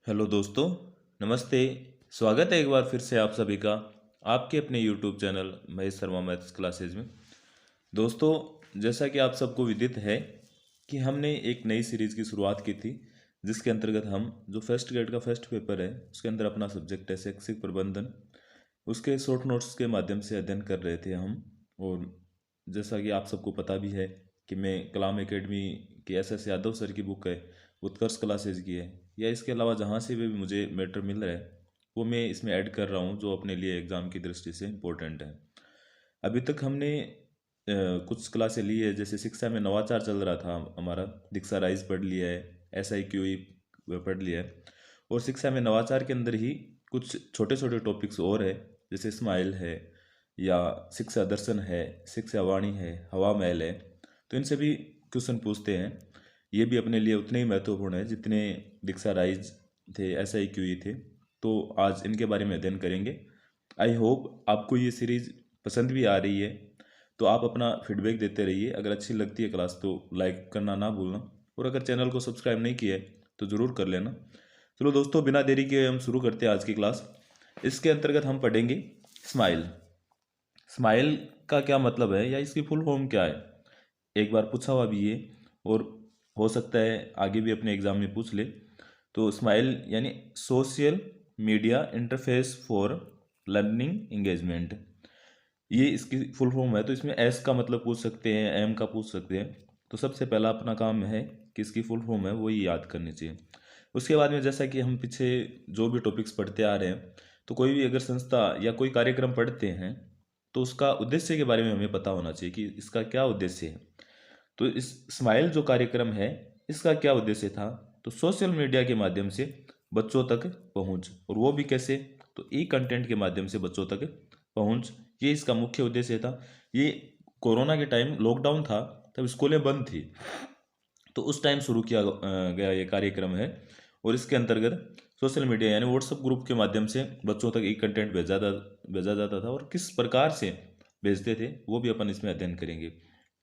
Hello दोस्तों, नमस्ते। स्वागत है एक बार फिर से आप सभी का आपके अपने YouTube channel Mahesh Sharma maths classes में। दोस्तों, जैसा कि आप सबको विदित है कि हमने एक नई सीरीज़ की शुरुआत की थी, जिसके अंतर्गत हम जो फर्स्ट ग्रेड का फर्स्ट पेपर है उसके अंदर अपना सब्जेक्ट है शैक्षिक प्रबंधन, उसके शॉर्ट नोट्स के माध्यम से अध्ययन कर रहे थे हम। और जैसा कि आप सबको पता भी है कि मैं कलाम एकेडमी की SS यादव सर की बुक है उत्कर्ष क्लासेज की है, या इसके अलावा जहाँ से भी मुझे मैटर मिल रहा है वो मैं इसमें ऐड कर रहा हूँ, जो अपने लिए एग्ज़ाम की दृष्टि से इम्पोर्टेंट है। अभी तक हमने कुछ क्लासें ली है, जैसे शिक्षा में नवाचार चल रहा था हमारा, दीक्षा राइज पढ़ लिया है, SIQE पढ़ लिया है। और शिक्षा में नवाचार के अंदर ही कुछ छोटे छोटे टॉपिक्स और है, जैसे स्माइल है या शिक्षा दर्शन है, शिक्षा वाणी है, हवा महल है। तो इनसे भी क्वेश्चन पूछते हैं। ये भी अपने लिए उतने ही महत्वपूर्ण है जितने दीक्षा राइज थे, SIQE थे। तो आज इनके बारे में अध्ययन करेंगे। आई होप आपको ये सीरीज़ पसंद भी आ रही है। तो आप अपना फीडबैक देते रहिए। अगर अच्छी लगती है क्लास तो लाइक करना ना भूलना, और अगर चैनल को सब्सक्राइब नहीं किया है तो ज़रूर कर लेना। चलो दोस्तों, बिना देरी के हम शुरू करते हैं आज की क्लास। इसके अंतर्गत हम पढ़ेंगे स्माइल। स्माइल का क्या मतलब है या इसकी फुल फॉर्म क्या है, एक बार पूछा हुआ भी है और हो सकता है आगे भी अपने एग्जाम में पूछ ले। तो स्माइल यानी social media interface for learning engagement, ये इसकी फुल फॉर्म है। तो इसमें एस का मतलब पूछ सकते हैं, एम का पूछ सकते हैं। तो सबसे पहला अपना काम है कि इसकी फुल फॉर्म है वो ये याद करनी चाहिए। उसके बाद में जैसा कि हम पीछे जो भी टॉपिक्स पढ़ते आ रहे हैं, तो कोई भी अगर संस्था या कोई कार्यक्रम पढ़ते हैं तो उसका उद्देश्य के बारे में हमें पता होना चाहिए कि इसका क्या उद्देश्य है। तो इस स्माइल जो कार्यक्रम है इसका क्या उद्देश्य था, तो सोशल मीडिया के माध्यम से बच्चों तक पहुंच, और वो भी कैसे, तो ई कंटेंट के माध्यम से बच्चों तक पहुंच, ये इसका मुख्य उद्देश्य था। ये कोरोना के टाइम लॉकडाउन था, तब स्कूलें बंद थी, तो उस टाइम शुरू किया गया ये कार्यक्रम है। और इसके अंतर्गत सोशल मीडिया यानी व्हाट्सएप ग्रुप के माध्यम से बच्चों तक ई कंटेंट भेजा जाता था, और किस प्रकार से भेजते थे वो भी अपन इसमें अध्ययन करेंगे।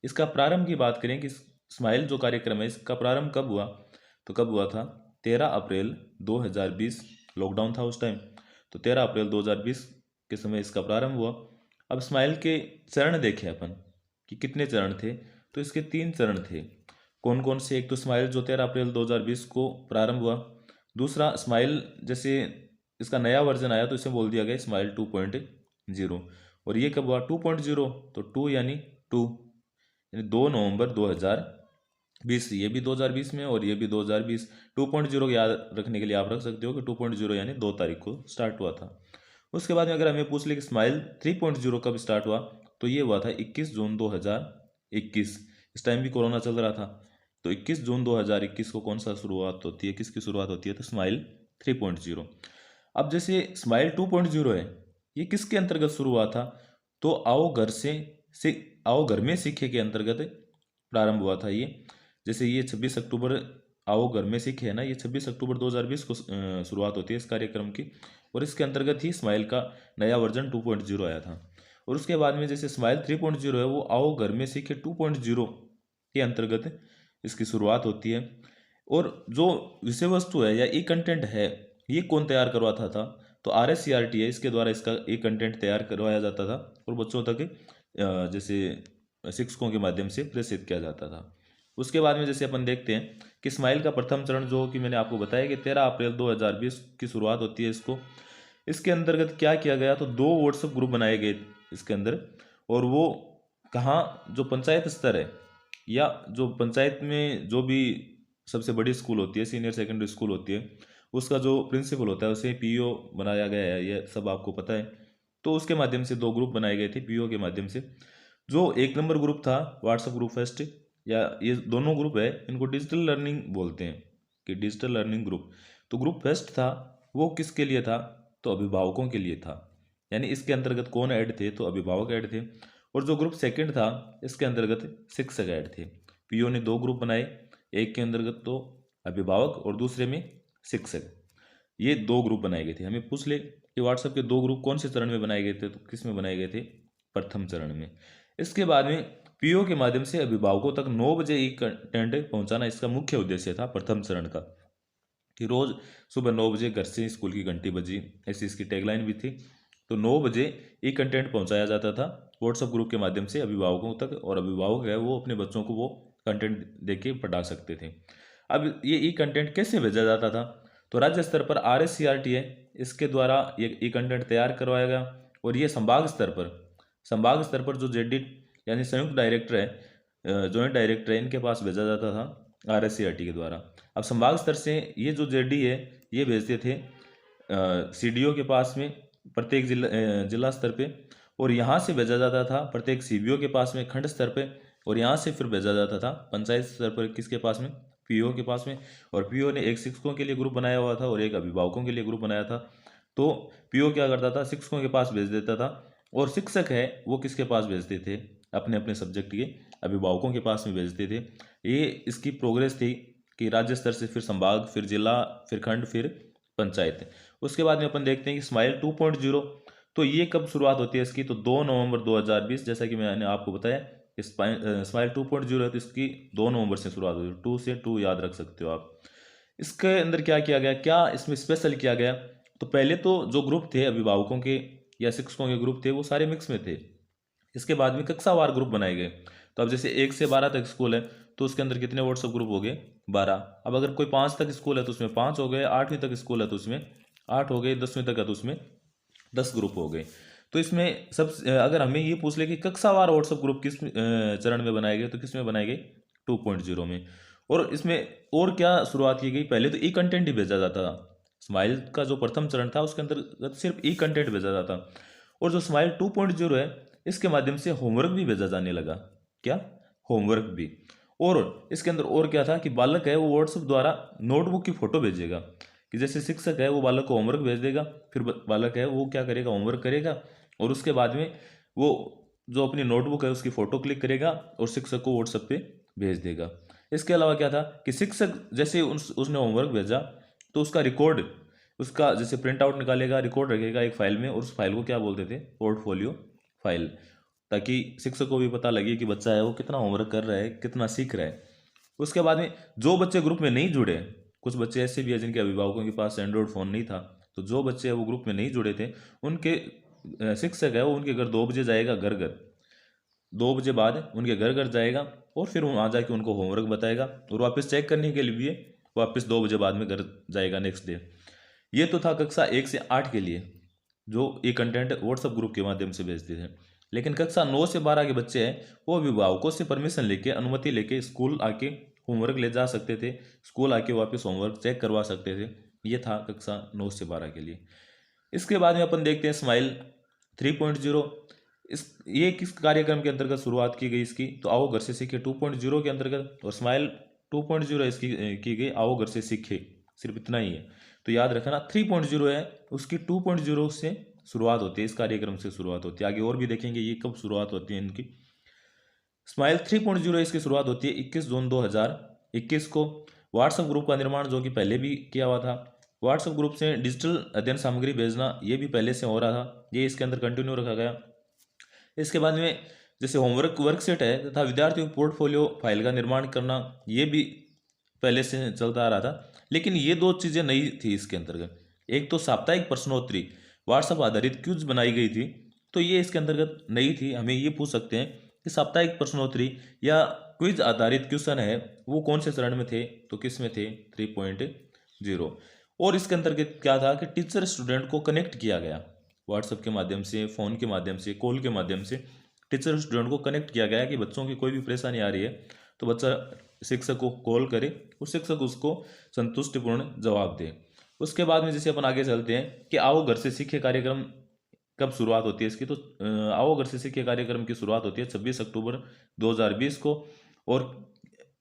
इसका प्रारंभ की बात करें कि स्माइल जो कार्यक्रम है इसका प्रारंभ कब हुआ, तो कब हुआ था 13 अप्रैल 2020, लॉकडाउन था उस टाइम। तो 13 अप्रैल 2020 के समय इसका प्रारंभ हुआ। अब स्माइल के चरण देखें अपन कि कितने चरण थे, तो इसके 3 चरण थे। कौन कौन से, एक तो स्माइल जो 13 अप्रैल 2020 को प्रारंभ हुआ। दूसरा स्माइल जैसे इसका नया वर्जन आया तो इसे बोल दिया गया स्माइल 2.0। और ये कब हुआ 2.0, तो टू यानी टू, यानी 2 नवंबर 2020। ये भी 2020 में और ये भी 2020। 2.0 याद रखने के लिए आप रख सकते हो कि 2.0 यानी 2 तारीख को स्टार्ट हुआ था। उसके बाद में अगर हमें पूछ ले कि स्माइल 3.0 कब स्टार्ट हुआ, तो ये हुआ था 21 जून 2021। इस टाइम भी कोरोना चल रहा था। तो 21 जून 2021 को कौन सा शुरुआत होती है, किसकी शुरुआत होती है, तो स्माइल 3.0। अब जैसे स्माइल 2.0 है, ये किसके अंतर्गत शुरू हुआ था, तो से आओ घर में सीखे के अंतर्गत प्रारंभ हुआ था ये। जैसे ये 26 अक्टूबर, आओ घर में सीखे है ना, ये 26 अक्टूबर 2020 को शुरुआत होती है इस कार्यक्रम की। और इसके अंतर्गत ही स्माइल का नया वर्जन 2.0 आया था। और उसके बाद में जैसे स्माइल 3.0 है, वो आओ घर में सीखे 2.0 के अंतर्गत इसकी शुरुआत होती है। और जो विषय वस्तु है या ई कंटेंट है, ये कौन तैयार करवाता था, तो RSCRT है, इसके द्वारा इसका ई कंटेंट तैयार करवाया जाता था और बच्चों तक जैसे शिक्षकों के माध्यम से प्रेषित किया जाता था। उसके बाद में जैसे अपन देखते हैं कि स्माइल का प्रथम चरण जो कि मैंने आपको बताया कि 13 अप्रैल 2020 की शुरुआत होती है इसको। इसके अंतर्गत क्या किया गया, तो 2 व्हाट्सएप ग्रुप बनाए गए इसके अंदर। और वो कहाँ, जो पंचायत स्तर है या जो पंचायत में जो भी सबसे बड़ी स्कूल होती है, सीनियर सेकेंडरी स्कूल होती है, उसका जो प्रिंसिपल होता है उसे PO बनाया गया है, ये सब आपको पता है। तो उसके माध्यम से 2 ग्रुप बनाए गए थे PO के माध्यम से। जो 1 नंबर ग्रुप था व्हाट्सएप ग्रुप फर्स्ट, या ये दोनों ग्रुप है इनको डिजिटल लर्निंग बोलते हैं कि डिजिटल लर्निंग ग्रुप। तो ग्रुप फर्स्ट था वो किसके लिए था, तो अभिभावकों के लिए था। यानी इसके अंतर्गत कौन ऐड थे, तो अभिभावक ऐड थे। और जो ग्रुप सेकंड था इसके अंतर्गत शिक्षक ऐड थे। PO ने 2 ग्रुप बनाए, एक के अंतर्गत तो अभिभावक और दूसरे में शिक्षक। ये 2 ग्रुप बनाए गए थे। हमें पूछ ले कि व्हाट्सएप के 2 ग्रुप कौन से चरण में बनाए गए थे, तो किस में बनाए गए थे, प्रथम चरण में। इसके बाद में PO के माध्यम से अभिभावकों तक 9 बजे ई कंटेंट पहुंचाना इसका मुख्य उद्देश्य था प्रथम चरण का। कि रोज़ सुबह 9 बजे घर से स्कूल की घंटी बजी, ऐसी इसकी टैगलाइन भी थी। तो 9 बजे ई कंटेंट पहुंचाया जाता था व्हाट्सएप ग्रुप के माध्यम से अभिभावकों तक, और अभिभावक है वो अपने बच्चों को वो कंटेंट देख के पढ़ा सकते थे। अब ये ई कंटेंट कैसे भेजा जाता था? तो राज्य स्तर पर RSCRT है, इसके द्वारा ये ई कंटेंट तैयार करवाया गया, और ये संभाग स्तर पर जो जेडी यानी संयुक्त डायरेक्टर है, जॉइंट डायरेक्टर है, इनके पास भेजा जाता था RSCRT के द्वारा। अब संभाग स्तर से ये जो जेडी है ये भेजते थे CDO के पास में प्रत्येक जिला स्तर पे, और यहाँ से भेजा जाता था प्रत्येक CBO के पास में खंड स्तर पे, और यहाँ से फिर भेजा जाता था पंचायत स्तर पर किसके पास में, PO के पास में। और PO ने एक शिक्षकों के लिए ग्रुप बनाया हुआ था और एक अभिभावकों के लिए ग्रुप बनाया था। तो PO क्या करता था, शिक्षकों के पास भेज देता था, और शिक्षक है वो किसके पास भेजते थे, अपने अपने सब्जेक्ट के अभिभावकों के पास में भेजते थे। ये इसकी प्रोग्रेस थी कि राज्य स्तर से फिर संभाग, फिर जिला, फिर खंड, फिर पंचायत। उसके बाद में अपन देखते हैं कि स्माइल 2.0, तो ये कब शुरुआत होती है इसकी? तो 2 नवंबर 2020, जैसा कि मैंने आपको बताया कि स्माइल 2.0 है तो इसकी 2 नवंबर से शुरुआत हुई। 2 से 2 याद रख सकते हो आप। इसके अंदर क्या किया गया, क्या इसमें स्पेशल किया गया? तो पहले तो जो ग्रुप थे अभिभावकों के या शिक्षकों के ग्रुप थे वो सारे मिक्स में थे। इसके बाद में कक्षावार ग्रुप बनाए गए। तो अब जैसे 1 से 12 तक स्कूल है तो उसके अंदर कितने व्हाट्सएप ग्रुप हो गए? 12। अब अगर कोई 5 तक स्कूल है तो उसमें 5 हो गए, 8वीं तक स्कूल है तो उसमें 8 हो गए, 10वीं तक है तो उसमें 10 ग्रुप हो गए। तो इसमें सब अगर हमें ये पूछ ले कि कक्षावार व्हाट्सएप ग्रुप किस चरण में बनाए गए, तो किस में बनाए गए? 2.0 में। और इसमें और क्या शुरुआत की गई? पहले तो ई कंटेंट ही भेजा जाता था। स्माइल का जो प्रथम चरण था उसके अंतर्गत सिर्फ ई कंटेंट भेजा जाता, और जो स्माइल 2.0 है इसके माध्यम से होमवर्क भी भेजा जाने लगा। क्या? होमवर्क भी। और इसके अंदर और क्या था कि बालक है वो व्हाट्सएप द्वारा नोटबुक की फोटो भेजेगा, कि जैसे शिक्षक है वो बालक को होमवर्क भेज देगा, फिर बालक है वो क्या करेगा, होमवर्क करेगा, और उसके बाद में वो जो अपनी नोटबुक है उसकी फ़ोटो क्लिक करेगा और शिक्षक को व्हाट्सएप पे भेज देगा। इसके अलावा क्या था कि शिक्षक जैसे उसने होमवर्क भेजा तो उसका रिकॉर्ड, उसका जैसे प्रिंट आउट निकालेगा, रिकॉर्ड रखेगा एक फाइल में, और उस फाइल को क्या बोलते थे? पोर्टफोलियो फाइल, ताकि शिक्षक को भी पता लगे कि बच्चा है वो कितना होमवर्क कर रहा है, कितना सीख रहा है। उसके बाद में जो बच्चे ग्रुप में नहीं जुड़े, कुछ बच्चे ऐसे भी हैं जिनके अभिभावकों के पास एंड्रॉयड फ़ोन नहीं था, तो जो बच्चे हैं वो ग्रुप में नहीं जुड़े थे, उनके शिक्षक है वो उनके घर 2 बजे जाएगा, घर घर 2 बजे बाद उनके घर घर जाएगा, और फिर वहाँ जाके उनको होमवर्क बताएगा, और वापस चेक करने के लिए वापस 2 बजे बाद में घर जाएगा नेक्स्ट डे। ये तो था कक्षा 1 से 8 के लिए, जो ये कंटेंट व्हाट्सएप ग्रुप के माध्यम से भेजते थे। लेकिन कक्षा 9 से 12 के बच्चे हैं वो अभिभावकों से परमिशन लेके, अनुमति लेके स्कूल आके होमवर्क ले जा सकते थे, स्कूल आके वापस होमवर्क चेक करवा सकते थे। ये था कक्षा 9 से 12 के लिए। इसके बाद में अपन देखते हैं स्माइल 3.0। ये किस कार्यक्रम के अंतर्गत शुरुआत की गई इसकी? तो आओ घर से सीखे 2.0 के अंतर्गत, और स्माइल 2.0 इसकी की गई आओ घर से सीखे, सिर्फ इतना ही है। तो याद रखना 3.0 है उसकी 2.0 से शुरुआत होती है, इस कार्यक्रम से शुरुआत होती है। आगे और भी देखेंगे ये कब शुरुआत होती है इनकी। स्माइल 3.0 इसकी शुरुआत होती है 21 जून 2021 को। व्हाट्सएप ग्रुप का निर्माण जो कि पहले भी किया हुआ था, व्हाट्सएप ग्रुप से डिजिटल अध्ययन सामग्री भेजना ये भी पहले से हो रहा था, ये इसके अंदर कंटिन्यू रखा गया। इसके बाद में जैसे होमवर्क वर्कसेट है तथा विद्यार्थियों को पोर्टफोलियो फाइल का निर्माण करना, ये भी पहले से चलता आ रहा था। लेकिन ये 2 चीज़ें नई थी इसके अंतर्गत। एक तो साप्ताहिक प्रश्नोत्तरी व्हाट्सएप आधारित क्यूज बनाई गई थी, तो ये इसके अंतर्गत नई थी। हमें ये पूछ सकते हैं कि साप्ताहिक प्रश्नोत्तरी या क्विज आधारित क्वेश्चन है वो कौन से चरण में थे? तो किस में थे? 3.0। और इसके अंतर्गत क्या था कि टीचर स्टूडेंट को कनेक्ट किया गया व्हाट्सएप के माध्यम से, फ़ोन के माध्यम से, कॉल के माध्यम से टीचर स्टूडेंट को कनेक्ट किया गया कि बच्चों की कोई भी परेशानी आ रही है तो बच्चा शिक्षक को कॉल करे और शिक्षक उसको संतुष्टिपूर्ण जवाब दे। उसके बाद में जैसे अपन आगे चलते हैं कि आओ घर से सीखे कार्यक्रम कब शुरुआत होती है इसकी? तो आओ घर से सीखे कार्यक्रम की शुरुआत होती है 26 अक्टूबर 2020 को। और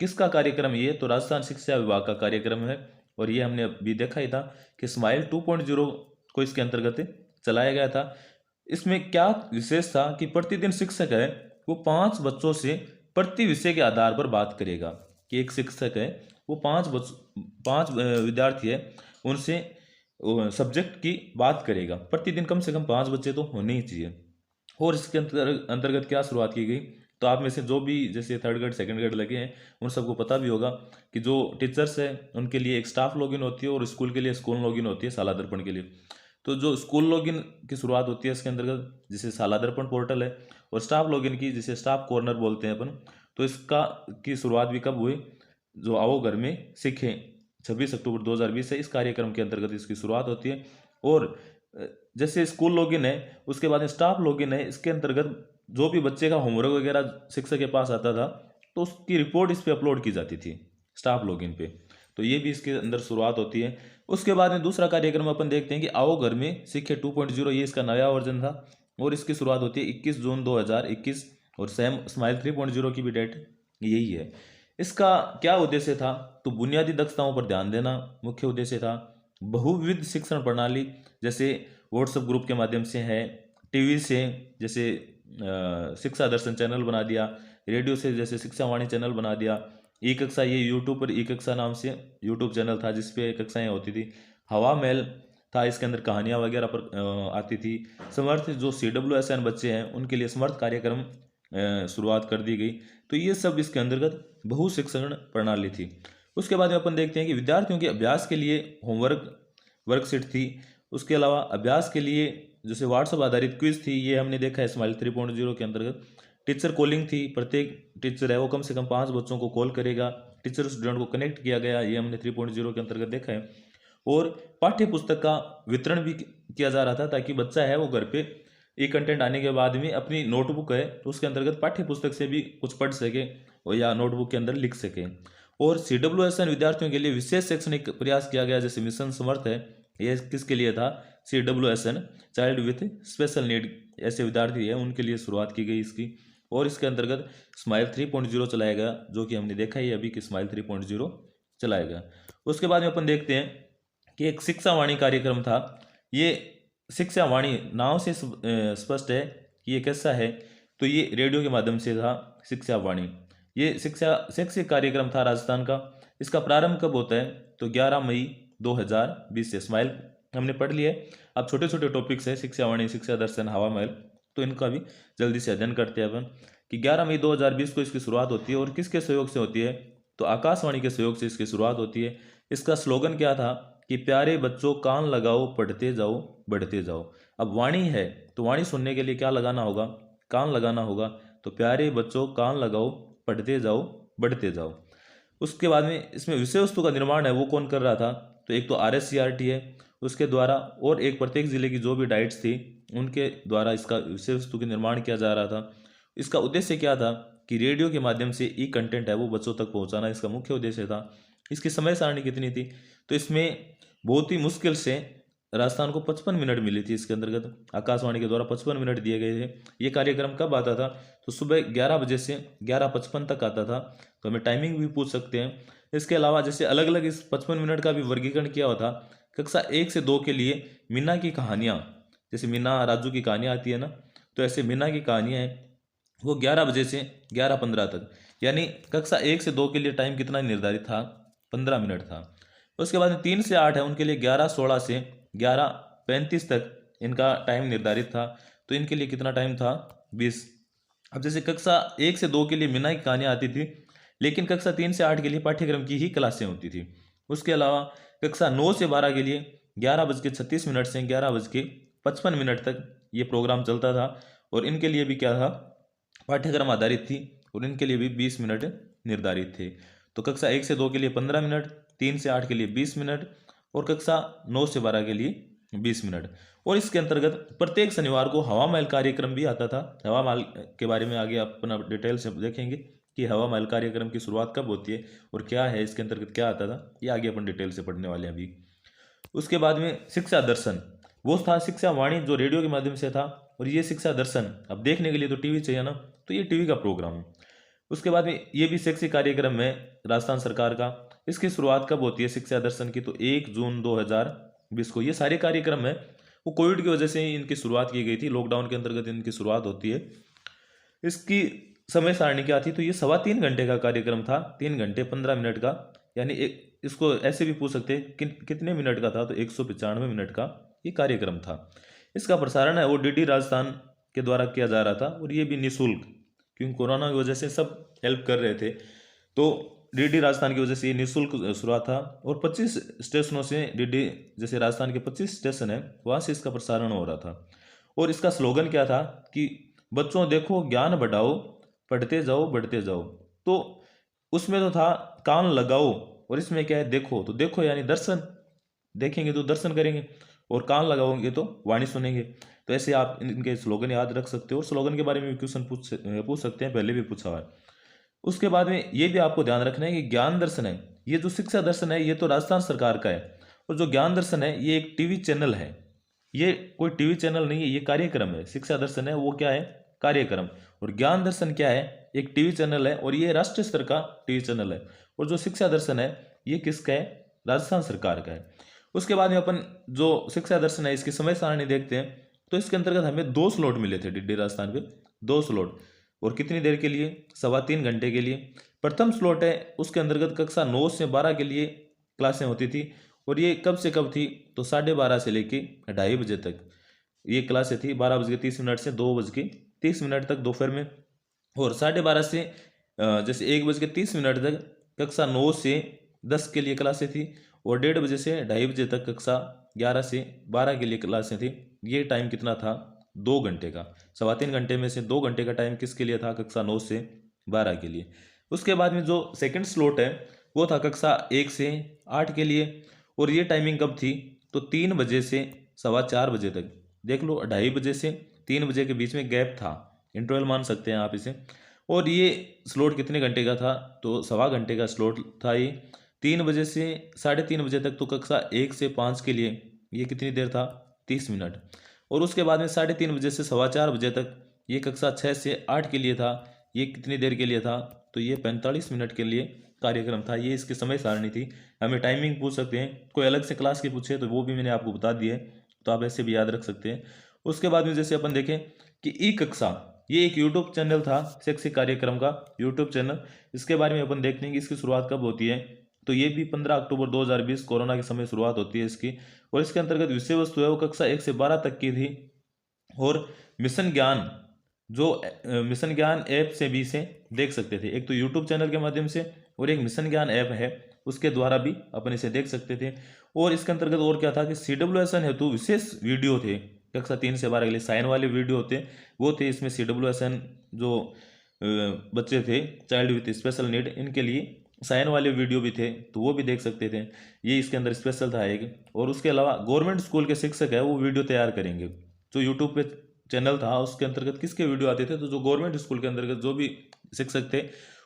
किसका कार्यक्रम ये? तो राजस्थान शिक्षा विभाग का कार्यक्रम है, और ये हमने अभी देखा ही था कि स्माइल 2.0 को इसके अंतर्गत चलाया गया था। इसमें क्या विशेष था कि प्रतिदिन शिक्षक है वो 5 बच्चों से प्रति विषय के आधार पर बात करेगा, कि एक शिक्षक है वो 5 विद्यार्थी है उनसे सब्जेक्ट की बात करेगा। प्रतिदिन कम से कम 5 बच्चे तो होने ही चाहिए। और इसके अंतर्गत क्या शुरुआत की गई? तो आप में से जो भी जैसे थर्ड ग्रेड सेकंड ग्रेड लगे हैं उन सबको पता भी होगा कि जो टीचर्स हैं उनके लिए एक स्टाफ लॉगिन होती है और स्कूल के लिए स्कूल लॉगिन होती है साला दर्पण के लिए। तो जो स्कूल लॉगिन की शुरुआत होती है इसके अंतर्गत जिसे साला दर्पण पोर्टल है, और स्टाफ लॉगिन की जिसे स्टाफ कॉर्नर बोलते हैं अपन, तो इसका की शुरुआत भी कब हुई, जो आओ घर में सीखें 26 अक्टूबर 2020 से इस कार्यक्रम के अंतर्गत इसकी शुरुआत होती है। और जैसे स्कूल लॉगिन है उसके बाद में स्टाफ लॉगिन है, इसके अंतर्गत जो भी बच्चे का होमवर्क वगैरह शिक्षक के पास आता था तो उसकी रिपोर्ट इस पे अपलोड की जाती थी स्टाफ लॉगिन पे। तो ये भी इसके अंदर शुरुआत होती है। उसके बाद में दूसरा कार्यक्रम अपन देखते हैं कि आओ घर में सीखे 2.0, ये इसका नया वर्जन था और इसकी शुरुआत होती है 21 जून 2021, और सेम स्माइल 3.0 की भी डेट यही है। इसका क्या उद्देश्य था, तो बुनियादी दक्षताओं पर ध्यान देना मुख्य उद्देश्य था। बहुविध शिक्षण प्रणाली जैसे व्हाट्सएप ग्रुप के माध्यम से है, टीवी से जैसे शिक्षा दर्शन चैनल बना दिया, रेडियो से जैसे शिक्षा वाणी चैनल बना दिया, ई कक्षा ये यूट्यूब पर ई कक्षा नाम से यूट्यूब चैनल था जिसपे कक्षाएं होती थी, हवा महल था इसके अंदर कहानियाँ वगैरह पर आती थी। समर्थ जो CWSN बच्चे हैं उनके लिए समर्थ कार्यक्रम शुरुआत कर दी गई। तो ये सब इसके अंतर्गत बहु शिक्षण प्रणाली थी। उसके बाद में अपन देखते हैं कि विद्यार्थियों के अभ्यास के लिए होमवर्क वर्कशीट थी। उसके अलावा अभ्यास के लिए जैसे व्हाट्सएप आधारित क्विज थी, ये हमने देखा है स्माइल 3.0 के अंतर्गत। टीचर कॉलिंग थी, प्रत्येक टीचर है वो कम से कम 5 बच्चों को कॉल करेगा, टीचर स्टूडेंट को कनेक्ट किया गया, ये हमने 3.0 के अंतर्गत देखा है। और पाठ्य पुस्तक का वितरण भी किया जा रहा था ताकि बच्चा है वो घर पे ई कंटेंट आने के बाद में अपनी नोटबुक है तो उसके अंतर्गत पाठ्य पुस्तक से भी कुछ पढ़ सके और या नोटबुक के अंदर लिख सके। और CWSN विद्यार्थियों के लिए विशेष शैक्षणिक प्रयास किया गया, जैसे मिशन समर्थ है, ये किसके लिए था, CWSN child with special need ऐसे विद्यार्थी है उनके लिए शुरुआत की गई इसकी। और इसके अंतर्गत स्माइल 3.0 चलाया गया, जो कि हमने देखा ही अभी कि स्माइल 3.0 चलाया गया। उसके बाद में अपन देखते हैं कि एक शिक्षा वाणी कार्यक्रम था। ये शिक्षा वाणी नाम से स्पष्ट है कि ये कैसा है, तो ये रेडियो के माध्यम से था शिक्षा वाणी। ये शैक्षिक कार्यक्रम था राजस्थान का। इसका प्रारंभ कब होता है, तो 11 मई 2020 से। स्माइल हमने पढ़ लिया है, अब छोटे छोटे टॉपिक्स है शिक्षा वाणी, शिक्षा दर्शन, हवा महल, तो इनका भी जल्दी से अध्ययन करते हैं अपन कि 11 मई 2020 को इसकी शुरुआत होती है। और किसके सहयोग से होती है, तो आकाशवाणी के सहयोग से इसकी शुरुआत होती है। इसका स्लोगन क्या था कि प्यारे बच्चों कान लगाओ पढ़ते जाओ बढ़ते जाओ। अब वाणी है तो वाणी सुनने के लिए क्या लगाना होगा, कान लगाना होगा। तो प्यारे बच्चों कान लगाओ पढ़ते जाओ बढ़ते जाओ। उसके बाद में इसमें विषय वस्तु का निर्माण है वो कौन कर रहा था, तो एक तो RSCRT है उसके द्वारा, और एक प्रत्येक जिले की जो भी डाइट्स थी उनके द्वारा इसका विषय वस्तु का निर्माण किया जा रहा था। इसका उद्देश्य क्या था कि रेडियो के माध्यम से ई कंटेंट है वो बच्चों तक पहुंचाना इसका मुख्य उद्देश्य था। इसकी समय सारणी कितनी थी, तो इसमें बहुत ही मुश्किल से राजस्थान को 55 मिनट मिली थी। इसके अंतर्गत आकाशवाणी के द्वारा 55 मिनट दिए गए थे। ये कार्यक्रम कब आता था, तो सुबह 11 बजे से 11:55 तक आता था। तो हमें टाइमिंग भी पूछ सकते हैं। इसके अलावा जैसे अलग अलग इस 55 मिनट का भी वर्गीकरण किया हुआ था। कक्षा 1 से 2 के लिए मीना की कहानियाँ, जैसे मीना राजू की कहानियाँ आती है ना, तो ऐसे मीना की कहानियाँ हैं वो 11 बजे से 11:15 तक, यानी कक्षा 1 से 2 के लिए टाइम कितना निर्धारित था, 15 मिनट था। उसके बाद 3 से 8 है उनके लिए 11:16 से 11:35 तक इनका टाइम निर्धारित था। तो इनके लिए कितना टाइम था, 20। अब जैसे कक्षा 1 से 2 के लिए मीना की कहानियाँ आती थी, लेकिन कक्षा 3 से 8 के लिए पाठ्यक्रम की ही क्लासें होती थी। उसके अलावा कक्षा 9 से 12 के लिए 11:36 से 11:55 तक ये प्रोग्राम चलता था। और इनके लिए भी क्या था, पाठ्यक्रम आधारित थी, और इनके लिए भी 20 मिनट निर्धारित थे। तो कक्षा 1 से 2 के लिए 15 मिनट, 3 से 8 के लिए 20 मिनट, और कक्षा 9 से 12 के लिए 20 मिनट। और इसके अंतर्गत प्रत्येक शनिवार को हवा महल कार्यक्रम भी आता था। हवा महल के बारे में आगे अपना डिटेल से देखेंगे कि हवा महल कार्यक्रम की शुरुआत कब होती है और क्या है, इसके अंतर्गत क्या आता था, ये आगे अपन डिटेल से पढ़ने वाले हैं अभी। उसके बाद में शिक्षा दर्शन, वो था शिक्षा वाणी जो रेडियो के माध्यम से था। और ये शिक्षा दर्शन अब देखने के लिए तो टीवी चाहिए ना, तो ये टीवी का प्रोग्राम है। उसके बाद में ये भी शैक्षिक कार्यक्रम है राजस्थान सरकार का। इसकी शुरुआत कब होती है शिक्षा दर्शन की, तो 1 जून 2020 को। ये सारे कार्यक्रम है वो कोविड की वजह से ही इनकी शुरुआत की गई थी, लॉकडाउन के अंतर्गत इनकी शुरुआत होती है। इसकी समय सारणी क्या थी, तो ये 3.25 घंटे का कार्यक्रम था, 3 घंटे 15 मिनट का। यानी इसको ऐसे भी पूछ सकते हैं कि कितने मिनट का था, तो 195 मिनट का ये कार्यक्रम था। इसका प्रसारण है वो DD राजस्थान के द्वारा किया जा रहा था, और ये भी निःशुल्क, क्योंकि कोरोना की वजह से सब हेल्प कर रहे थे। तो डीडी राजस्थान की वजह से ये निःशुल्क शुरुआत था, और 25 स्टेशनों से डीडी, जैसे राजस्थान के 25 स्टेशन है वहाँ से इसका प्रसारण हो रहा था। और इसका स्लोगन क्या था कि बच्चों देखो ज्ञान बढ़ाओ, पढ़ते जाओ बढ़ते जाओ। तो उसमें तो था कान लगाओ, और इसमें क्या है देखो, तो देखो यानी दर्शन, देखेंगे तो दर्शन करेंगे, और कान लगाओगे तो वाणी सुनेंगे। तो ऐसे आप इनके स्लोगन याद रख सकते हो, और स्लोगन के बारे में भी क्वेश्चन पूछ सकते हैं, पहले भी पूछा हुआ है। उसके बाद में ये भी आपको ध्यान रखना है कि ज्ञान दर्शन है, ये जो शिक्षा दर्शन है ये तो राजस्थान सरकार का है, और जो ज्ञान दर्शन है ये एक टीवी चैनल है। ये कोई टीवी चैनल नहीं है, ये कार्यक्रम है। शिक्षा दर्शन है वो क्या है, कार्यक्रम। और ज्ञान दर्शन क्या है, एक टीवी चैनल है, और ये राष्ट्रीय स्तर का टीवी चैनल है। और जो शिक्षा दर्शन है ये किसका है, राजस्थान सरकार का है। उसके बाद में अपन जो शिक्षा दर्शन है इसकी समय सारणी देखते हैं, तो इसके अंतर्गत हमें 2 स्लॉट मिले थे डीडी राजस्थान पे, 2 स्लॉट, और कितनी देर के लिए, 3.25 घंटे के लिए। प्रथम स्लॉट है उसके अंतर्गत कक्षा 9 से 12 के लिए क्लासें होती थी, और ये कब से कब थी, तो 12:30 से लेके 2:30 बजे तक ये क्लासें थी, 12:30 से 2:30 तक दोपहर में। और 12:30 से जैसे 1:30 तक कक्षा 9 से 10 के लिए क्लासें थी, और 1:30 से 2:30 तक कक्षा 11 से 12 के लिए क्लासें थी। ये टाइम कितना था, 2 घंटे का। 3.25 घंटे में से 2 घंटे का टाइम किसके लिए था, कक्षा 9 से 12 के लिए। उसके बाद में जो सेकंड स्लॉट है वो था कक्षा 1 से 8 के लिए, और ये टाइमिंग कब थी, तो 3 बजे से 4:15 बजे तक। देख लो, 2:30 से 3 बजे के बीच में गैप था, इंटरवल मान सकते हैं आप इसे। और ये स्लॉट कितने घंटे का था, तो 1.25 घंटे का स्लॉट था ये। 3 बजे से 3:30 बजे तक तो कक्षा 1 से 5 के लिए ये कितनी देर था, 30 मिनट। और उसके बाद में 3:30 बजे से 4:15 बजे तक ये कक्षा 6 से 8 के लिए था, ये कितनी देर के लिए था, तो ये 45 मिनट के लिए कार्यक्रम था। ये इसकी समय सारणी थी। हमें टाइमिंग पूछ सकते हैं, कोई अलग से क्लास की पूछे तो वो भी मैंने आपको बता दिया है, तो आप ऐसे भी याद रख सकते हैं। उसके बाद में जैसे अपन देखें कि ई कक्षा, ये एक यूट्यूब चैनल था, शैक्षिक कार्यक्रम का यूट्यूब चैनल। इसके बारे में अपन देखते हैं कि इसकी शुरुआत कब होती है, तो ये भी 15 अक्टूबर 2020 कोरोना के समय शुरुआत होती है इसकी। और इसके अंतर्गत विषय वस्तु है वो कक्षा 1 से 12 तक की थी। और मिशन ज्ञान, जो मिशन ज्ञान ऐप से भी इसे देख सकते थे, एक तो यूट्यूब चैनल के माध्यम से, और एक मिशन ज्ञान ऐप है उसके द्वारा भी अपन इसे देख सकते थे। और इसके अंतर्गत और क्या था कि CWSN हेतु विशेष वीडियो थे, कक्षा 3 से 12 के लिए साइन वाले वीडियो होते वो थे। इसमें CWSN जो बच्चे थे, चाइल्ड विथ स्पेशल नीड, इनके लिए साइन वाले वीडियो भी थे, तो वो भी देख सकते थे। ये इसके अंदर स्पेशल था एक। और उसके अलावा गवर्नमेंट स्कूल के शिक्षक है वो वीडियो तैयार करेंगे। जो यूट्यूब पे चैनल था उसके अंतर्गत किसके वीडियो आते थे, तो जो गवर्नमेंट स्कूल के अंतर्गत जो भी शिक्षक थे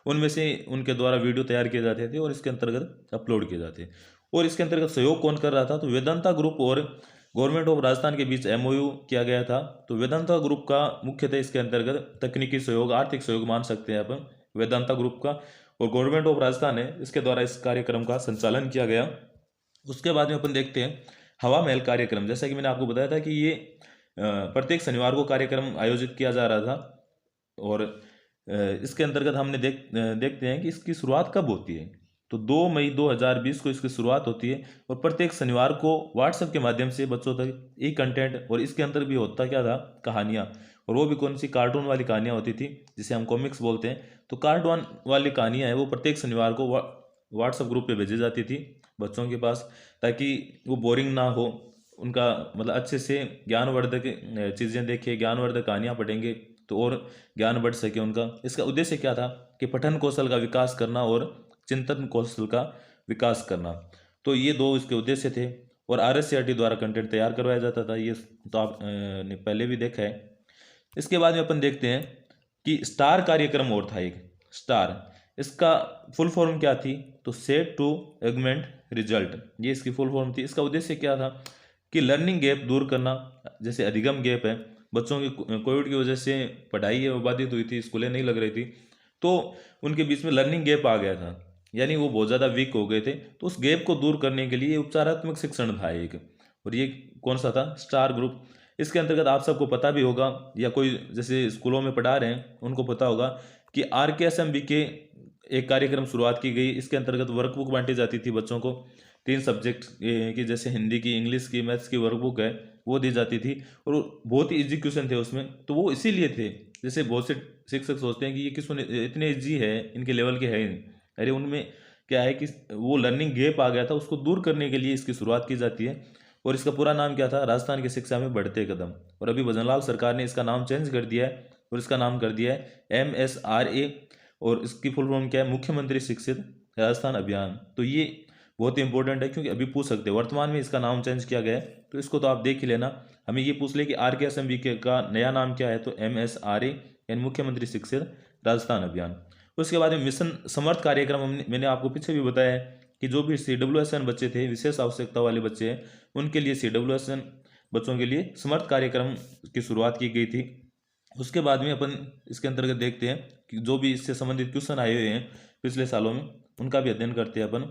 उनमें से उनके द्वारा वीडियो तैयार किए जाते थे, और इसके अंतर्गत अपलोड किए जाते। और इसके अंतर्गत सहयोग कौन कर रहा था, तो वेदांता ग्रुप और गवर्नमेंट ऑफ राजस्थान के बीच MOU किया गया था। तो वेदांता ग्रुप का मुख्यतः इसके अंतर्गत तकनीकी सहयोग, आर्थिक सहयोग मान सकते हैं अपन वेदांता ग्रुप का, और गवर्नमेंट ऑफ राजस्थान है इसके द्वारा इस कार्यक्रम का संचालन किया गया। उसके बाद में अपन देखते हैं हवा महल कार्यक्रम। जैसा कि मैंने आपको बताया था कि ये प्रत्येक शनिवार को कार्यक्रम आयोजित किया जा रहा था। और इसके अंतर्गत हमने देखते हैं कि इसकी शुरुआत कब होती है, तो 2 मई 2020 को इसकी शुरुआत होती है। और प्रत्येक शनिवार को व्हाट्सएप के माध्यम से बच्चों तक ई कंटेंट, और इसके अंदर भी होता क्या था, कहानियाँ। और वो भी कौन सी, कार्टून वाली कहानियाँ होती थी, जिसे हम कॉमिक्स बोलते हैं। तो कार्टून वाली कहानियाँ हैं वो प्रत्येक शनिवार को व्हाट्सएप ग्रुप पे भेजी जाती थी बच्चों के पास, ताकि वो बोरिंग ना हो, उनका मतलब अच्छे से ज्ञानवर्धक चीज़ें देखें, ज्ञानवर्धक कहानियाँ पढ़ेंगे तो और ज्ञान बढ़ सके उनका। इसका उद्देश्य क्या था कि पठन कौशल का विकास करना और चिंतन कौशल का विकास करना। तो ये 2 इसके उद्देश्य थे। और RSCRT द्वारा कंटेंट तैयार करवाया जाता था, ये तो आप ने पहले भी देखा है। इसके बाद में अपन देखते हैं कि स्टार कार्यक्रम और था एक, स्टार, इसका फुल फॉर्म क्या थी, तो सेट टू एगमेंट रिजल्ट, ये इसकी फुल फॉर्म थी। इसका उद्देश्य क्या था कि लर्निंग गैप दूर करना, जैसे अधिगम गैप है, बच्चों की कोविड की वजह से पढ़ाई है वो बाधित हुई थी, स्कूलें नहीं लग रही थी, तो उनके बीच में लर्निंग गैप आ गया था, यानी वो बहुत ज़्यादा वीक हो गए थे। तो उस गैप को दूर करने के लिए उपचारात्मक शिक्षण था एक, और ये कौन सा था, स्टार ग्रुप। इसके अंतर्गत आप सबको पता भी होगा, या कोई जैसे स्कूलों में पढ़ा रहे हैं उनको पता होगा कि RKSMB के एक कार्यक्रम शुरुआत की गई। इसके अंतर्गत वर्कबुक बांटी जाती थी बच्चों को, 3 सब्जेक्ट की, जैसे हिंदी की, इंग्लिश की, मैथ्स की वर्कबुक है वो दी जाती थी, और बहुत ही इजी क्वेश्चन थे उसमें। तो वो इसीलिए थे जैसे बहुत से शिक्षक सोचते हैं कि ये किसने इतने ईजी है, इनके लेवल के है, अरे उनमें क्या है कि वो लर्निंग गैप आ गया था, उसको दूर करने के लिए इसकी शुरुआत की जाती है। और इसका पूरा नाम क्या था, राजस्थान की शिक्षा में बढ़ते कदम। और अभी भजनलाल सरकार ने इसका नाम चेंज कर दिया है और इसका नाम कर दिया है MSRA, और इसकी फुल फॉर्म क्या है, मुख्यमंत्री शिक्षित राजस्थान अभियान। तो ये बहुत ही इंपॉर्टेंट है, क्योंकि अभी पूछ सकते हैं वर्तमान में इसका नाम चेंज किया गया है, तो इसको तो आप देख ही लेना। हमें ये पूछ ले कि RKSMB का नया नाम क्या है, तो MSRA यानी मुख्यमंत्री शिक्षित राजस्थान अभियान। उसके बाद में मिशन समर्थ कार्यक्रम, मैंने आपको पीछे भी बताया है कि जो भी CWSN बच्चे थे, विशेष आवश्यकता वाले बच्चे हैं, उनके लिए CWSN बच्चों के लिए समर्थ कार्यक्रम की शुरुआत की गई थी। उसके बाद में अपन इसके अंतर्गत देखते हैं कि जो भी इससे संबंधित क्वेश्चन आए हुए हैं पिछले सालों में, उनका भी अध्ययन करते हैं अपन।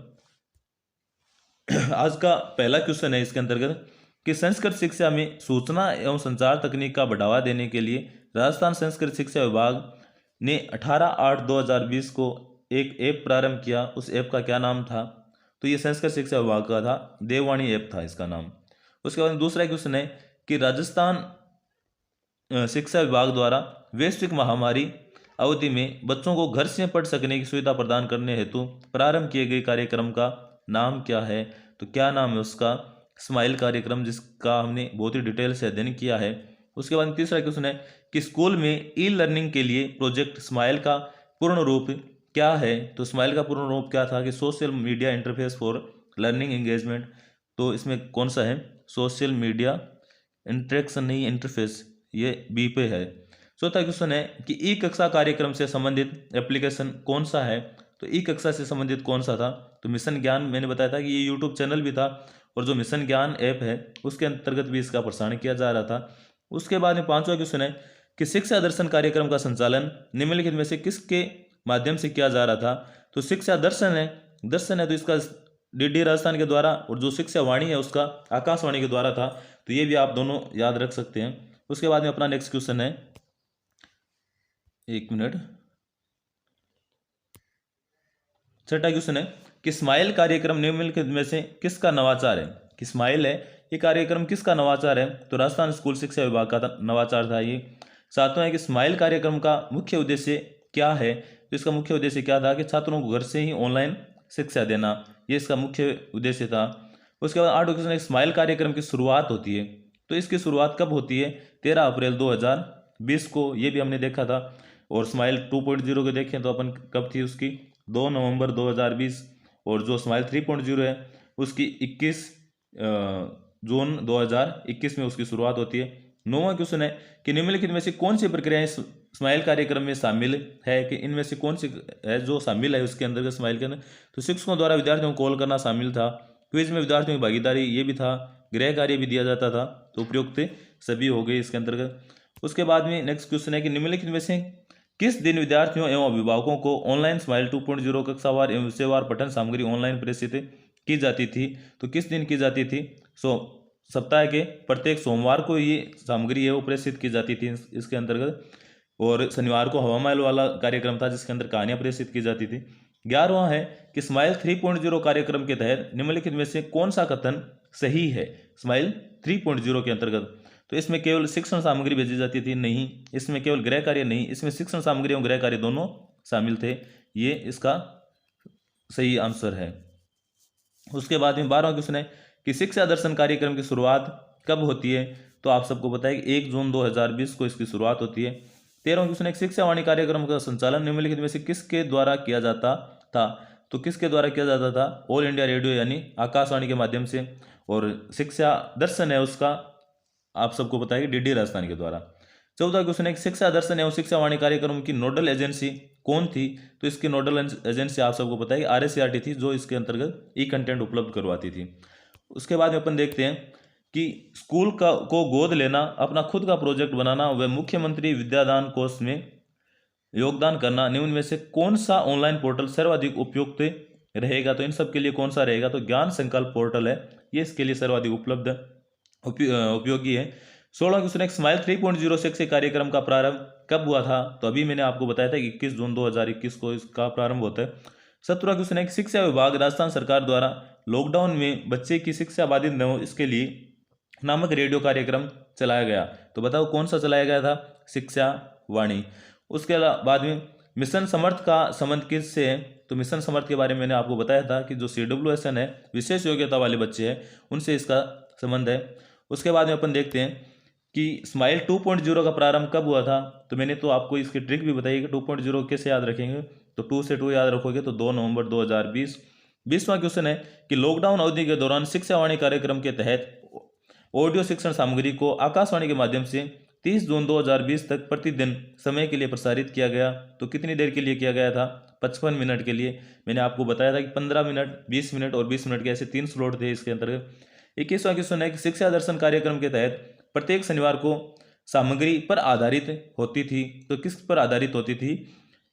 आज का पहला क्वेश्चन है इसके अंतर्गत कि संस्कृत शिक्षा में सूचना एवं संचार तकनीक का बढ़ावा देने के लिए राजस्थान संस्कृत शिक्षा विभाग ने 18/8/2020 को एक ऐप प्रारंभ किया। उस ऐप का क्या नाम था, तो ये संस्कृत शिक्षा विभाग का था, देववाणी ऐप था इसका नाम। उसके बाद दूसरा क्वेश्चन है कि राजस्थान शिक्षा विभाग द्वारा वैश्विक महामारी अवधि में बच्चों को घर से पढ़ सकने की सुविधा प्रदान करने हेतु प्रारंभ किए गए कार्यक्रम का नाम क्या है, तो क्या नाम है उसका, स्माइल कार्यक्रम, जिसका हमने बहुत ही डिटेल से अध्ययन किया है। उसके बाद तीसरा क्वेश्चन है कि स्कूल में ई लर्निंग के लिए प्रोजेक्ट स्माइल का पूर्ण रूप क्या है, तो स्माइल का पूर्ण रूप क्या था कि social media interface for learning engagement. तो इसमें कौन सा है, सोशल मीडिया इंटरेक्शन नहीं, इंटरफेस, ये बी पे है। चौथा क्वेश्चन है कि ई कक्षा कार्यक्रम से संबंधित एप्लीकेशन कौन सा है, तो ई कक्षा से संबंधित कौन सा था, तो मिशन ज्ञान, मैंने बताया था कि ये यूट्यूब चैनल भी था, और जो मिशन ज्ञान ऐप है उसके अंतर्गत भी इसका प्रसारण किया जा रहा था। उसके बाद में पांचवा क्वेश्चन है कि शिक्षा दर्शन कार्यक्रम का संचालन निम्नलिखित में से किसके माध्यम से किया जा रहा था, तो शिक्षा दर्शन है तो इसका DD राजस्थान के द्वारा, और जो शिक्षा वाणी है उसका आकाशवाणी के द्वारा था। तो ये भी आप दोनों याद रख सकते हैं। उसके बाद में अपना नेक्स्ट क्वेश्चन है, एक मिनट, छठा क्वेश्चन है कि स्माइल कार्यक्रम निम्नलिखित में से किसका नवाचार है, कि स्माइल है ये कार्यक्रम किसका नवाचार है, तो राजस्थान स्कूल शिक्षा विभाग का नवाचार था ये। सातवां है कि स्माइल कार्यक्रम का मुख्य उद्देश्य क्या है, तो इसका मुख्य उद्देश्य क्या था कि छात्रों को घर से ही ऑनलाइन शिक्षा देना, ये इसका मुख्य उद्देश्य था। उसके बाद आठवां क्वेश्चन है स्माइल कार्यक्रम की शुरुआत होती है, तो इसकी शुरुआत कब होती है, 13 अप्रैल 2020 को, ये भी हमने देखा था। और स्माइल 2.0 को देखें तो अपन कब थी उसकी, 2 नवंबर 2020, और जो स्माइल 3.0 है उसकी 21 जून 2021 में उसकी शुरुआत होती है। नौवां क्वेश्चन है कि निम्नलिखित में से कौन सी प्रक्रियाएं स्माइल कार्यक्रम में शामिल है, कि इनमें से कौन सी है जो शामिल है उसके अंदर स्माइल के अंदर, तो शिक्षकों द्वारा विद्यार्थियों को कॉल करना शामिल था, क्विज में विद्यार्थियों की भागीदारी ये भी था, गृह कार्य भी दिया जाता था, तो उपयुक्त सभी हो गए इसके अंतर्गत। उसके बाद में नेक्स्ट क्वेश्चन है कि निम्नलिखित में से किस दिन विद्यार्थियों एवं अभिभावकों को ऑनलाइन स्माइल 2.0 कक्षावार एवं विषयवार पठन सामग्री ऑनलाइन प्रेषित की जाती थी, तो किस दिन की जाती थी, सप्ताह के प्रत्येक सोमवार को ये सामग्री है वो प्रेषित की जाती थी इसके अंतर्गत। और शनिवार को हवा महल वाला कार्यक्रम था जिसके अंदर कहानियां प्रेषित की जाती थी। 11वां है कि स्माइल 3.0 कार्यक्रम के तहत निम्नलिखित में से कौन सा कथन सही है, स्माइल 3.0 के अंतर्गत, तो इसमें केवल शिक्षण सामग्री भेजी जाती थी, नहीं, इसमें केवल गृह कार्य नहीं, इसमें शिक्षण सामग्री और गृह कार्य दोनों शामिल थे, ये इसका सही आंसर है। उसके बाद में 12वां क्वेश्चन है कि शिक्षा दर्शन कार्यक्रम की शुरुआत कब होती है, तो आप सबको पता है कि 1 जून 2020 को इसकी शुरुआत होती है। 13वां क्वेश्चन है शिक्षा वाणी कार्यक्रम का संचालन निम्नलिखित में से किसके द्वारा किया जाता था, तो किसके द्वारा किया जाता था, ऑल इंडिया रेडियो यानी आकाशवाणी के माध्यम से। और शिक्षा दर्शन है उसका आप सबको पता है कि DD राजस्थान के द्वारा। 14वां क्वेश्चन है शिक्षा दर्शन एवं शिक्षा वाणी कार्यक्रम की नोडल एजेंसी कौन थी, तो इसकी नोडल एजेंसी आप सबको पता है कि RSCRT थी, जो इसके अंतर्गत ई कंटेंट उपलब्ध करवाती थी। उसके बाद में अपन देखते हैं कि स्कूल को गोद लेना, अपना खुद का प्रोजेक्ट बनाना व मुख्यमंत्री विद्यादान कोष में योगदान करना, निम्न में से कौन सा ऑनलाइन पोर्टल सर्वाधिक उपयुक्त रहेगा, तो इन सब के लिए कौन सा रहेगा, तो ज्ञान संकल्प पोर्टल है, ये इसके लिए सर्वाधिक उपयोगी है। 16वां क्वेश्चन स्माइल 3.0 शिक्षा कार्यक्रम का प्रारंभ कब हुआ था, तो अभी मैंने आपको बताया था कि 21 जून 2021 को इसका प्रारंभ होता है। 17वां क्वेश्चन है शिक्षा विभाग राजस्थान सरकार द्वारा लॉकडाउन में बच्चे की शिक्षा बाधित न हो इसके लिए नामक रेडियो कार्यक्रम चलाया गया, तो बताओ कौन सा चलाया गया था, शिक्षा वाणी। उसके बाद में मिशन समर्थ का संबंध किससे है? तो मिशन समर्थ के बारे में मैंने आपको बताया था कि जो CWSN है, विशेष योग्यता वाले बच्चे हैं, उनसे इसका संबंध है। उसके बाद में अपन देखते हैं कि स्माइल 2.0 का प्रारंभ कब हुआ था। तो मैंने तो आपको इसकी ट्रिक भी बताई कि 2.0 कैसे याद रखेंगे। तो 2 से 2 याद रखोगे तो 2 नवंबर 2020। 20वां क्वेश्चन है कि लॉकडाउन अवधि के दौरान शिक्षावाणी कार्यक्रम के तहत ऑडियो शिक्षण सामग्री को आकाशवाणी के माध्यम से 30 जून 2020 तक प्रतिदिन समय के लिए प्रसारित किया गया। तो कितनी देर के लिए किया गया था? 55 मिनट के लिए। मैंने आपको बताया था कि 15 मिनट, 20 मिनट और 20 मिनट के ऐसे 3 स्लॉट थे इसके अंतर्गत। 21वां क्वेश्चन है कि शिक्षा दर्शन कार्यक्रम के तहत प्रत्येक शनिवार को सामग्री पर आधारित होती थी। तो किस पर आधारित होती थी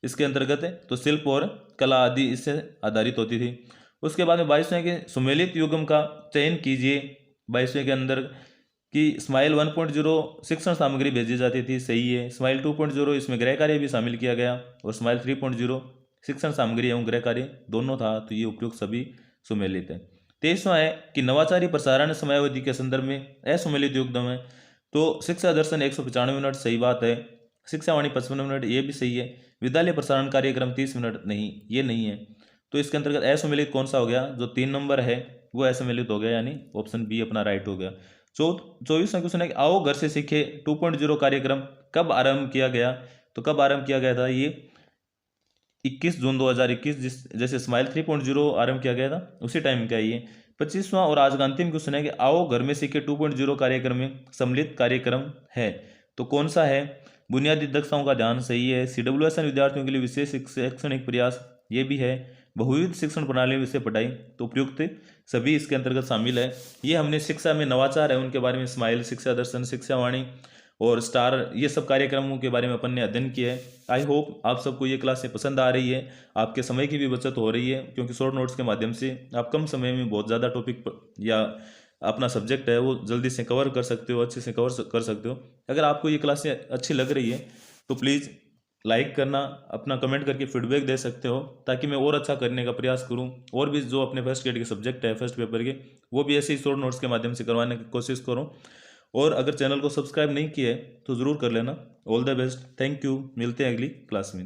इसके अंतर्गत? तो शिल्प और कला आदि इससे आधारित होती थी। उसके बाद में 22वें के सुमेलित युग्म का चयन कीजिए। 22वें के अंदर कि स्माइल 1.0 शिक्षण सामग्री भेजी जाती थी, सही है। स्माइल 2.0 इसमें गृह कार्य भी शामिल किया गया और स्माइल 3.0 शिक्षण सामग्री एवं गृह कार्य दोनों था। तो ये उपयुक्त सभी सुमेलित है। 23वां है कि नवाचारी प्रसारण समयावधि के संदर्भ में असुमेलित युग्म है। तो शिक्षा दर्शन 195 मिनट, सही बात है। शिक्षावाणी 55 मिनट, ये भी सही है। विद्यालय प्रसारण कार्यक्रम 30 मिनट, नहीं, ये नहीं है। तो इसके अंतर्गत असुमेलित कौन सा हो गया? जो 3 नंबर है वो असुमेलित हो गया, यानी ऑप्शन बी अपना राइट हो गया। 24वां क्वेश्चन है कि आओ घर से सीखे 2.0 कार्यक्रम कब आरंभ किया गया? तो कब आरंभ किया गया था? ये 21 जून 2021, जैसे स्माइल 3.0 आरंभ किया गया था उसी टाइम का ये। 25वां और आज का अंतिम क्वेश्चन है कि आओ घर में सीखे 2.0 कार्यक्रम में सम्मिलित कार्यक्रम है। तो कौन सा है? बुनियादी दक्षताओं का ध्यान, सही है। CWSN विद्यार्थियों के लिए विशेष शैक्षणिक प्रयास, ये भी है। बहुविध शिक्षण प्रणाली विषय पढ़ाई, तो उपयुक्त सभी इसके अंतर्गत शामिल है। ये हमने शिक्षा में नवाचार है उनके बारे में, स्माइल, शिक्षा दर्शन, शिक्षावाणी और स्टार, ये सब कार्यक्रमों के बारे में अपन ने अध्ययन किया है। आई होप आप सबको ये क्लासें पसंद आ रही है, आपके समय की भी बचत हो रही है, क्योंकि शॉर्ट नोट्स के माध्यम से आप कम समय में बहुत ज़्यादा टॉपिक या अपना सब्जेक्ट है वो जल्दी से कवर कर सकते हो, अच्छे से कवर कर सकते हो। अगर आपको ये क्लासें अच्छी लग रही है तो प्लीज़ लाइक करना, अपना कमेंट करके फीडबैक दे सकते हो, ताकि मैं और अच्छा करने का प्रयास करूं। और भी जो अपने फर्स्ट ग्रेड के सब्जेक्ट है फर्स्ट पेपर के, वो भी ऐसे ही शॉर्ट नोट्स के माध्यम से करवाने की कोशिश करूं। और अगर चैनल को सब्सक्राइब नहीं किया है तो ज़रूर कर लेना। All the best, thank you, मिलते हैं अगली क्लास में।